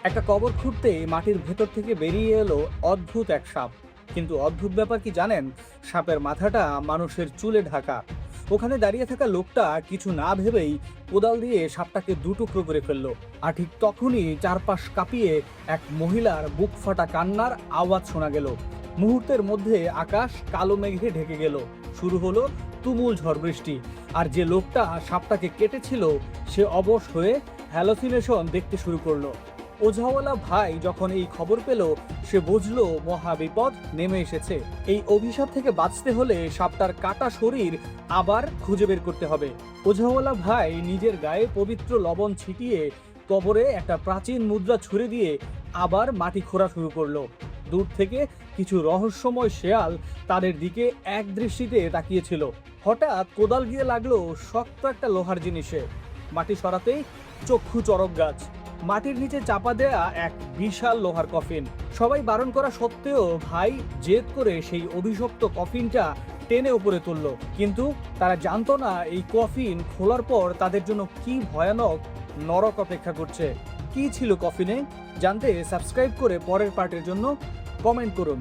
একটা কবর খুঁড়তে মাটির ভেতর থেকে বেরিয়ে এলো অদ্ভুত এক সাপ। কিন্তু অদ্ভুত ব্যাপার কি জানেন, সাপের মাথাটা মানুষের চুলে ঢাকা। ওখানে দাঁড়িয়ে থাকা লোকটা কিছু না ভেবেই কোদাল দিয়ে সাপটাকে দুটুকরো করে ফেললো। আর ঠিক তখনই চারপাশ কাঁপিয়ে এক মহিলার বুক ফাটা কান্নার আওয়াজ শোনা গেল। মুহূর্তের মধ্যে আকাশ কালো মেঘে ঢেকে গেল। শুরু হলো তুমুল ঝড় বৃষ্টি। আর যে লোকটা সাপটাকে কেটেছিল সে অবশ হয়ে হ্যালোসিনেশন দেখতে শুরু করলো। ওঝাওয়ালা ভাই যখন এই খবর পেল সে বুঝলো মহা বিপদ নেমে এসেছে। এই অভিশাপ থেকে বাঁচতে হলে সাপটার কাটা শরীর আবার খুঁজে বের করতে হবে। ওঝাওয়ালা ভাই নিজের গায়ে পবিত্র লবণ ছিটিয়ে কবরে একটা প্রাচীন মুদ্রা ছুঁড়ে দিয়ে আবার মাটি খোঁড়া শুরু করলো। দূর থেকে কিছু রহস্যময় শেয়াল তাদের দিকে এক দৃষ্টিতে তাকিয়েছিল। হঠাৎ কোদাল গিয়ে লাগলো শক্ত একটা লোহার জিনিসে। মাটি সরাতেই চক্ষু চড়ক গাছ। মাটির নিচে চাপা দেয়া এক বিশাল লোহার কফিন। সবাই বারণ করা সত্ত্বেও ভাই জেদ করে সেই অভিশপ্ত কফিনটা টেনে উপরে তুললো। কিন্তু তারা জানতো না এই কফিন খোলার পর তাদের জন্য কি ভয়ানক নরক অপেক্ষা করছে। কি ছিল কফিনে জানতে সাবস্ক্রাইব করে পরের পার্টের জন্য কমেন্ট করুন।